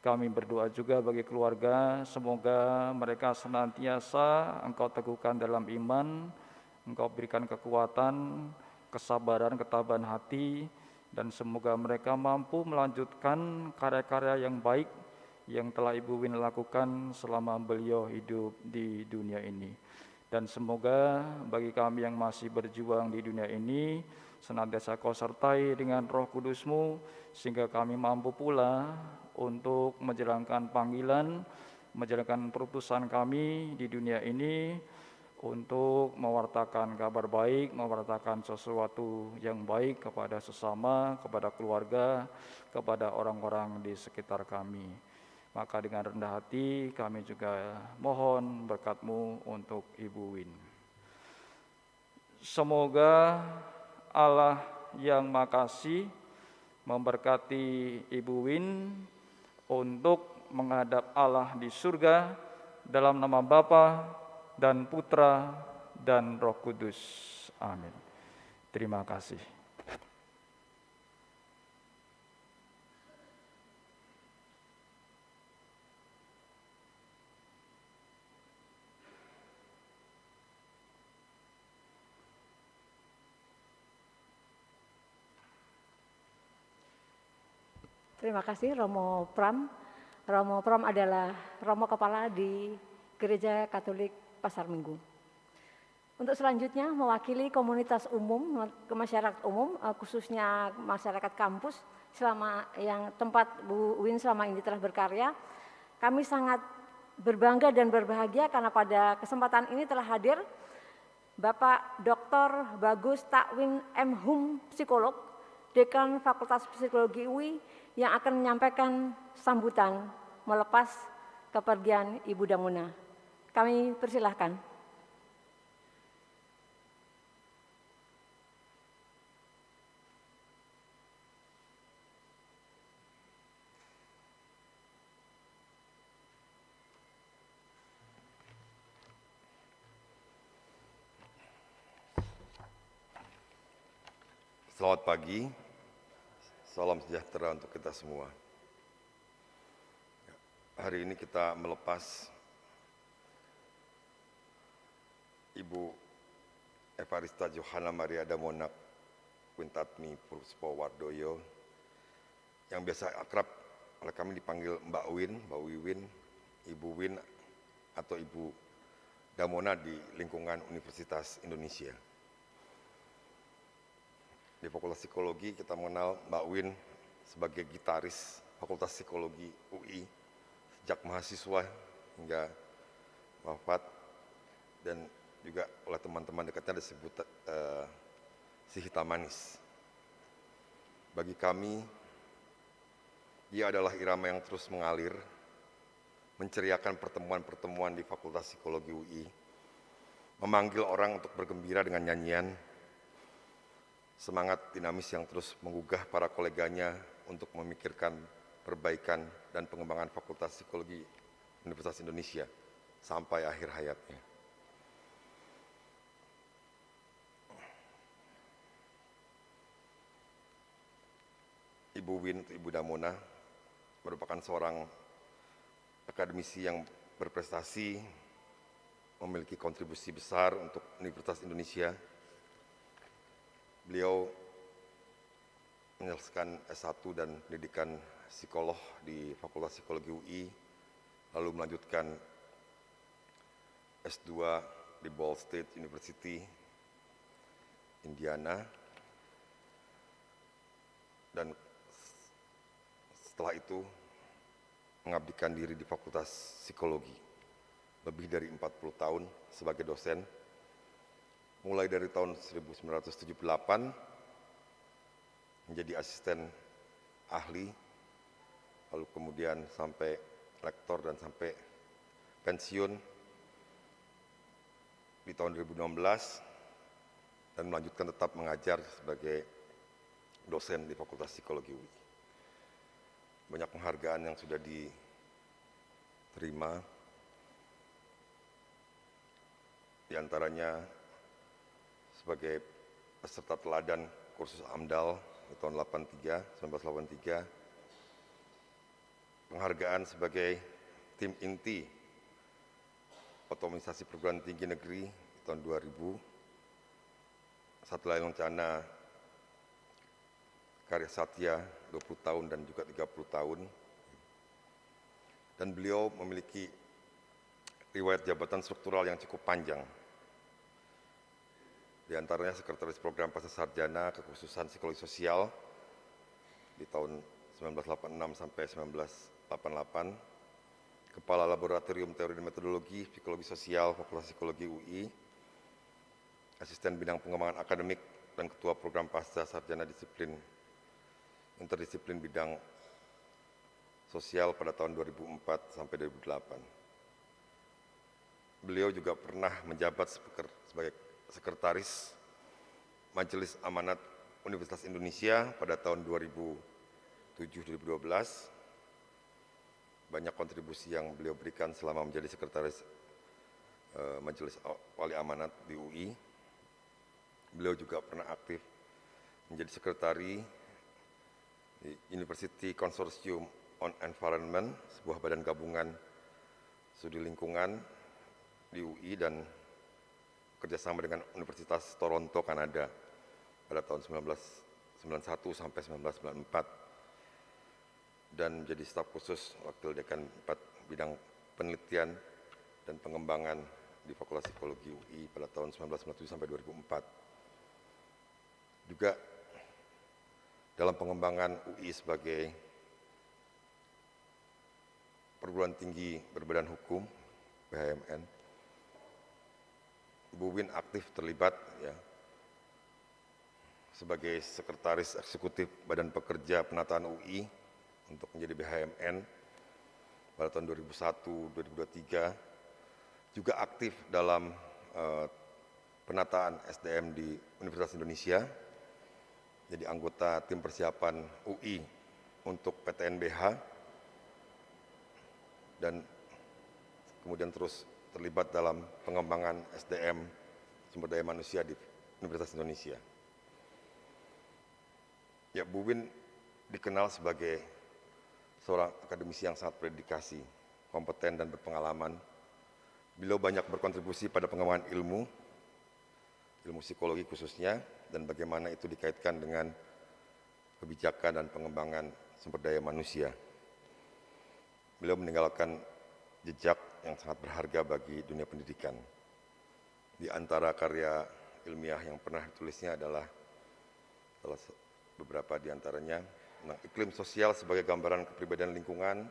Kami berdoa juga bagi keluarga, semoga mereka senantiasa Engkau teguhkan dalam iman, Engkau berikan kekuatan, kesabaran, ketabahan hati, dan semoga mereka mampu melanjutkan karya-karya yang baik yang telah Ibu Win lakukan selama beliau hidup di dunia ini. Dan semoga bagi kami yang masih berjuang di dunia ini, senantiasa Kau sertai dengan Roh Kudus-Mu, sehingga kami mampu pula untuk menjalankan panggilan, menjalankan perutusan kami di dunia ini, untuk mewartakan kabar baik, mewartakan sesuatu yang baik kepada sesama, kepada keluarga, kepada orang-orang di sekitar kami. Maka dengan rendah hati kami juga mohon berkat-Mu untuk Ibu Win. Semoga Allah yang Maha Kasih memberkati Ibu Win untuk menghadap Allah di surga dalam nama Bapa dan Putra dan Roh Kudus. Amin. Terima kasih. Terima kasih Romo Pram. Romo Pram adalah Romo Kepala di Gereja Katolik Pasar Minggu. Untuk selanjutnya mewakili komunitas umum, masyarakat umum, khususnya masyarakat kampus selama yang tempat Bu Win selama ini telah berkarya. Kami sangat berbangga dan berbahagia karena pada kesempatan ini telah hadir Bapak Dr. Bagus Takwin M. Hum, psikolog, Dekan Fakultas Psikologi UI, yang akan menyampaikan sambutan melepas kepergian Ibu Damuna. Kami persilahkan. Selamat pagi, salam sejahtera untuk kita semua. Hari ini kita melepas Ibu Evarista Johanna Maria Damona Quintatmi Puspowardoyo, yang biasa akrab oleh kami dipanggil Mbak Win, Mbak Wiwin, Ibu Win, atau Ibu Damona di lingkungan Universitas Indonesia. Di Fakultas Psikologi kita mengenal Mbak Win sebagai gitaris Fakultas Psikologi UI sejak mahasiswa hingga wafat, dan juga oleh teman-teman dekatnya disebut si hitam manis. Bagi kami, dia adalah irama yang terus mengalir, menceriakan pertemuan-pertemuan di Fakultas Psikologi UI, memanggil orang untuk bergembira dengan nyanyian, semangat dinamis yang terus menggugah para koleganya untuk memikirkan perbaikan dan pengembangan Fakultas Psikologi Universitas Indonesia sampai akhir hayatnya. Ibu Win, Ibu Damona, merupakan seorang akademisi yang berprestasi, memiliki kontribusi besar untuk Universitas Indonesia. Beliau menyelesaikan S1 dan pendidikan psikolog di Fakultas Psikologi UI, lalu melanjutkan S2 di Ball State University, Indiana, dan setelah itu mengabdikan diri di Fakultas Psikologi lebih dari 40 tahun sebagai dosen, mulai dari tahun 1978 menjadi asisten ahli, lalu kemudian sampai lektor dan sampai pensiun di tahun 2016, dan melanjutkan tetap mengajar sebagai dosen di Fakultas Psikologi UI. Banyak penghargaan yang sudah diterima, di antaranya sebagai peserta teladan kursus AMDAL di tahun 1983, penghargaan sebagai tim inti otomatisasi perguruan tinggi negeri di tahun 2000, satu layang lencana karya satya 20 tahun dan juga 30 tahun. Dan beliau memiliki riwayat jabatan struktural yang cukup panjang. Di antaranya Sekretaris Program Pasca Sarjana Kekhususan Psikologi Sosial di tahun 1986 sampai 1988, Kepala Laboratorium Teori dan Metodologi Psikologi Sosial Fakultas Psikologi UI, Asisten Bidang Pengembangan Akademik dan Ketua Program Pasca Sarjana Disiplin Interdisiplin Bidang Sosial pada tahun 2004 sampai 2008. Beliau juga pernah menjabat sebagai Sekretaris Majelis Amanat Universitas Indonesia pada tahun 2007-2012. Banyak kontribusi yang beliau berikan selama menjadi Sekretaris Majelis Wali Amanat di UI. Beliau juga pernah aktif menjadi sekretari di University Consortium on Environment, sebuah badan gabungan studi lingkungan di UI, dan kerjasama dengan Universitas Toronto, Kanada pada tahun 1991 sampai 1994, dan menjadi staf khusus Wakil Dekan 4 bidang penelitian dan pengembangan di Fakultas Psikologi UI pada tahun 1997 sampai 2004. Juga dalam pengembangan UI sebagai perguruan tinggi berbadan hukum, BHMN, Bu Win aktif terlibat ya sebagai Sekretaris Eksekutif Badan Pekerja Penataan UI untuk menjadi BHMN pada tahun 2001-2023, juga aktif dalam penataan SDM di Universitas Indonesia, jadi anggota tim persiapan UI untuk PTNBH, dan kemudian terus terlibat dalam pengembangan SDM sumber daya manusia di Universitas Indonesia. Ya, Bu Win dikenal sebagai seorang akademisi yang sangat berdedikasi, kompeten dan berpengalaman. Beliau banyak berkontribusi pada pengembangan ilmu psikologi khususnya, dan bagaimana itu dikaitkan dengan kebijakan dan pengembangan sumber daya manusia. Beliau meninggalkan jejak yang sangat berharga bagi dunia pendidikan. Di antara karya ilmiah yang pernah ditulisnya adalah beberapa di antaranya tentang iklim sosial sebagai gambaran kepribadian lingkungan.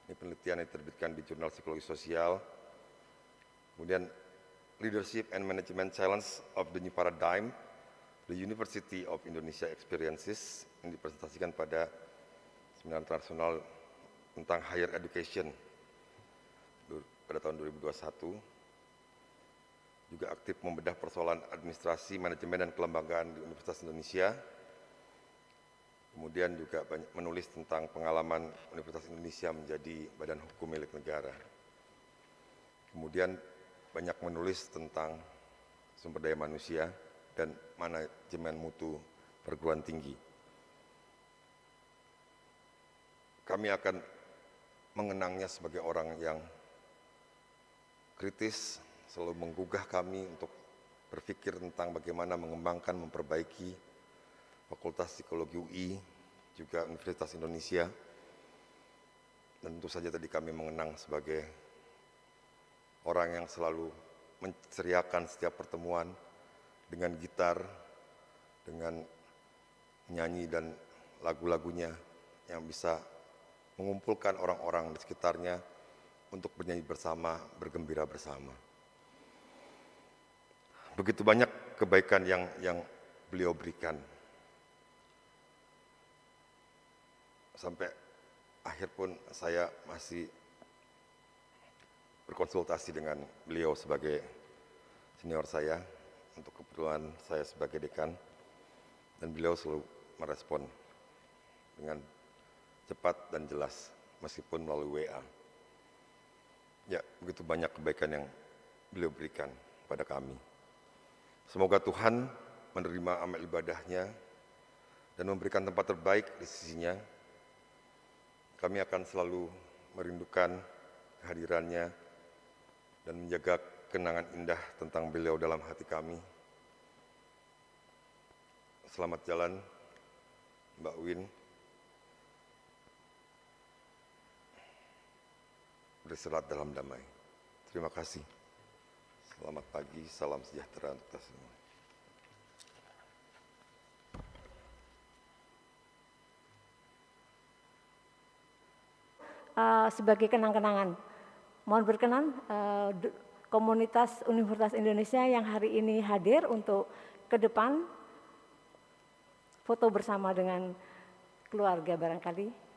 Ini penelitian yang diterbitkan di Jurnal Psikologi Sosial. Kemudian Leadership and Management Challenge of the New Paradigm, the University of Indonesia Experiences, yang dipresentasikan pada Seminar Internasional tentang Higher Education pada tahun 2021. Juga aktif membedah persoalan administrasi, manajemen, dan kelembagaan di Universitas Indonesia. Kemudian juga banyak menulis tentang pengalaman Universitas Indonesia menjadi badan hukum milik negara. Kemudian banyak menulis tentang sumber daya manusia dan manajemen mutu perguruan tinggi. Kami akan mengenangnya sebagai orang yang kritis, selalu menggugah kami untuk berpikir tentang bagaimana mengembangkan, memperbaiki Fakultas Psikologi UI, juga Universitas Indonesia. Dan tentu saja tadi kami mengenang sebagai orang yang selalu menceriakan setiap pertemuan dengan gitar, dengan nyanyi dan lagu-lagunya yang bisa mengumpulkan orang-orang di sekitarnya untuk bernyanyi bersama, bergembira bersama. Begitu banyak kebaikan yang beliau berikan. Sampai akhir pun saya masih berkonsultasi dengan beliau sebagai senior saya untuk keperluan saya sebagai dekan, dan beliau selalu merespon dengan cepat dan jelas meskipun melalui WA. Ya, begitu banyak kebaikan yang beliau berikan pada kami. Semoga Tuhan menerima amal ibadahnya dan memberikan tempat terbaik di sisinya. Kami akan selalu merindukan kehadirannya dan menjaga kenangan indah tentang beliau dalam hati kami. Selamat jalan, Mbak Win. Beristirahat dalam damai. Terima kasih. Selamat pagi, salam sejahtera untuk kita semua. Sebagai kenang-kenangan, mohon berkenan komunitas Universitas Indonesia yang hari ini hadir untuk ke depan foto bersama dengan keluarga barangkali.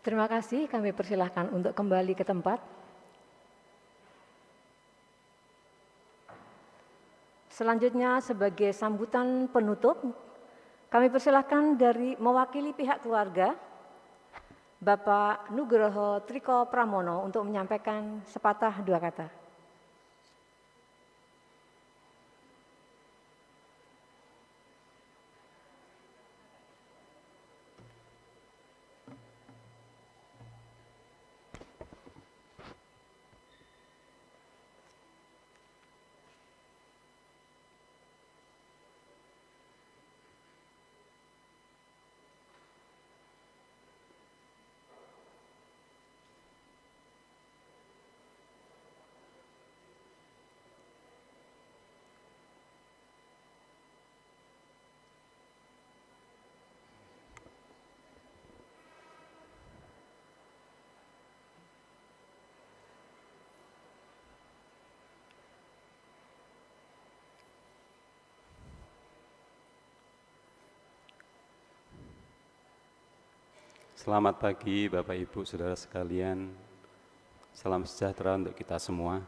Terima kasih, kami persilahkan untuk kembali ke tempat. Selanjutnya sebagai sambutan penutup, kami persilahkan dari mewakili pihak keluarga, Bapak Nugroho Triko Pramono untuk menyampaikan sepatah dua kata. Selamat pagi Bapak Ibu Saudara sekalian, salam sejahtera untuk kita semua.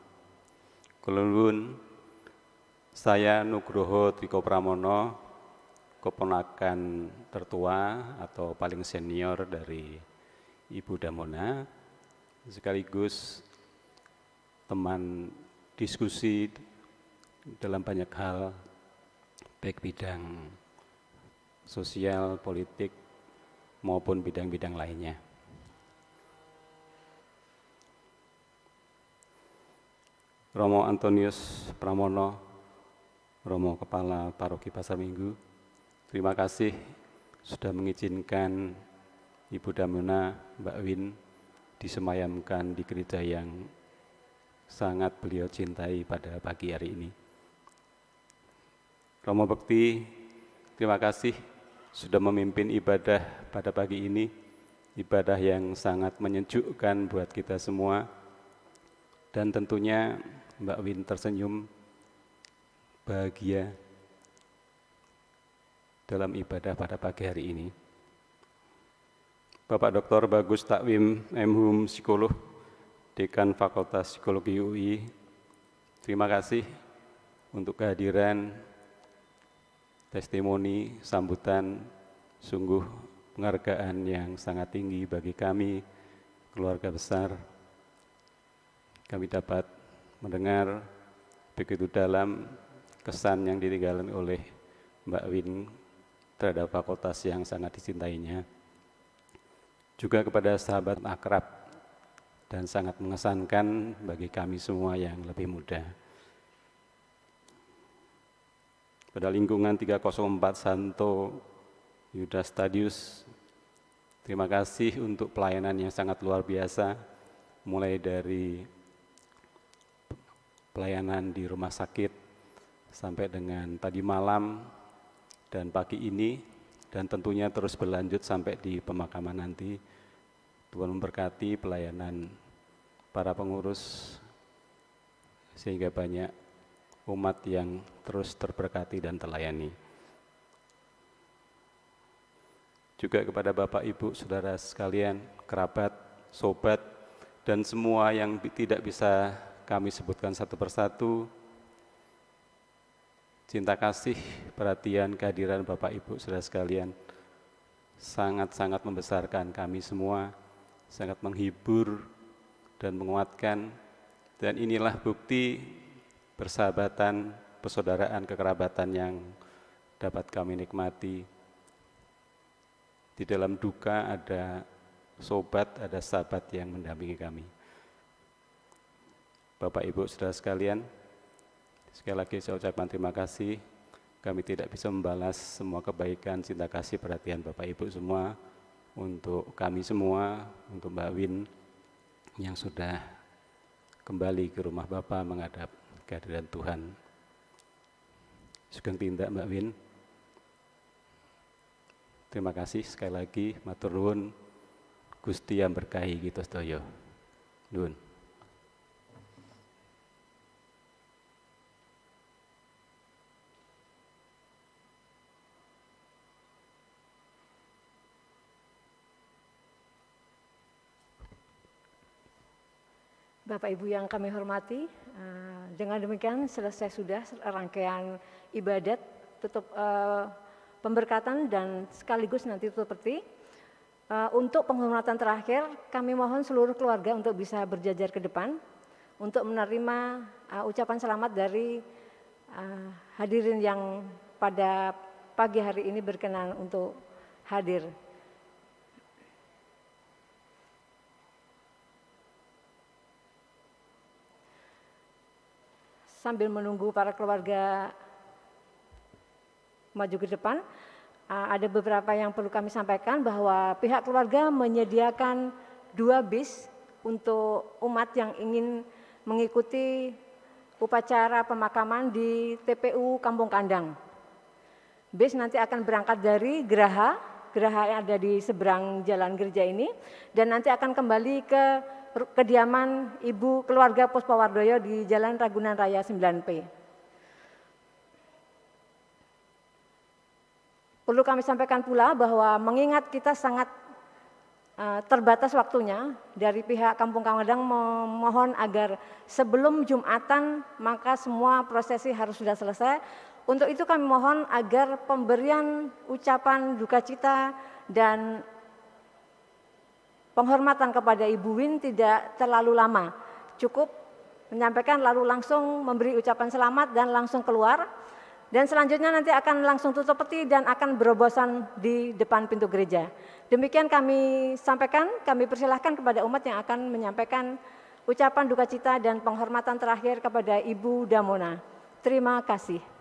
Kulunun, saya Nugroho Triko Pramono, keponakan tertua atau paling senior dari Ibu Damona, sekaligus teman diskusi dalam banyak hal, baik bidang sosial, politik, maupun bidang-bidang lainnya. Romo Antonius Pramono, Romo Kepala Paroki Pasar Minggu, terima kasih sudah mengizinkan Ibu Damona, Mbak Win, disemayamkan di gereja yang sangat beliau cintai pada pagi hari ini. Romo Bekti, terima kasih sudah memimpin ibadah pada pagi ini, ibadah yang sangat menyejukkan buat kita semua, dan tentunya Mbak Win tersenyum bahagia dalam ibadah pada pagi hari ini. Bapak Dr. Bagus Takwim, M.Hum, psikolog, Dekan Fakultas Psikologi UI, terima kasih untuk kehadiran, testimoni, sambutan, sungguh penghargaan yang sangat tinggi bagi kami, keluarga besar. Kami dapat mendengar begitu dalam kesan yang ditinggalkan oleh Mbak Win terhadap fakultas yang sangat dicintainya. Juga kepada sahabat akrab dan sangat mengesankan bagi kami semua yang lebih muda. Pada lingkungan 304 Santo Yuda Stadius, terima kasih untuk pelayanan yang sangat luar biasa, mulai dari pelayanan di rumah sakit sampai dengan tadi malam dan pagi ini, dan tentunya terus berlanjut sampai di pemakaman nanti. Tuhan memberkati pelayanan para pengurus sehingga banyak umat yang terus terberkati dan terlayani. Juga kepada Bapak, Ibu, Saudara sekalian, kerabat, sobat, dan semua yang tidak bisa kami sebutkan satu persatu, cinta kasih, perhatian, kehadiran Bapak, Ibu, Saudara sekalian, sangat-sangat membesarkan kami semua, sangat menghibur dan menguatkan, dan inilah bukti persahabatan, persaudaraan, kekerabatan yang dapat kami nikmati. Di dalam duka ada sobat, ada sahabat yang mendampingi kami. Bapak, Ibu, Saudara sekalian, sekali lagi saya ucapkan terima kasih. Kami tidak bisa membalas semua kebaikan, cinta kasih, perhatian Bapak, Ibu semua untuk kami semua, untuk Mbak Win yang sudah kembali ke rumah Bapak menghadap kehadiran Tuhan. Sugeng tindak Mbak Win. Terima kasih sekali lagi, matur nuwun, Gusti yang berkahi kita sedaya. Nuwun. Bapak Ibu yang kami hormati, dengan demikian selesai sudah rangkaian ibadat tutup pemberkatan dan sekaligus nanti tutup peti. Untuk penghormatan terakhir, kami mohon seluruh keluarga untuk bisa berjajar ke depan untuk menerima ucapan selamat dari hadirin yang pada pagi hari ini berkenan untuk hadir. Sambil menunggu para keluarga maju ke depan, ada beberapa yang perlu kami sampaikan bahwa pihak keluarga menyediakan 2 bis untuk umat yang ingin mengikuti upacara pemakaman di TPU Kampung Kandang. Bis nanti akan berangkat dari Geraha yang ada di seberang jalan gereja ini, dan nanti akan kembali ke kediaman Ibu keluarga Puspawardoyo di Jalan Ragunan Raya 9P. Perlu kami sampaikan pula bahwa mengingat kita sangat terbatas waktunya, dari pihak Kampung Kandang memohon agar sebelum Jumatan maka semua prosesi harus sudah selesai. Untuk itu kami mohon agar pemberian ucapan duka cita dan penghormatan kepada Ibu Win tidak terlalu lama, cukup menyampaikan lalu langsung memberi ucapan selamat dan langsung keluar. Dan selanjutnya nanti akan langsung tutup peti dan akan berobosan di depan pintu gereja. Demikian kami sampaikan, kami persilahkan kepada umat yang akan menyampaikan ucapan duka cita dan penghormatan terakhir kepada Ibu Damona. Terima kasih.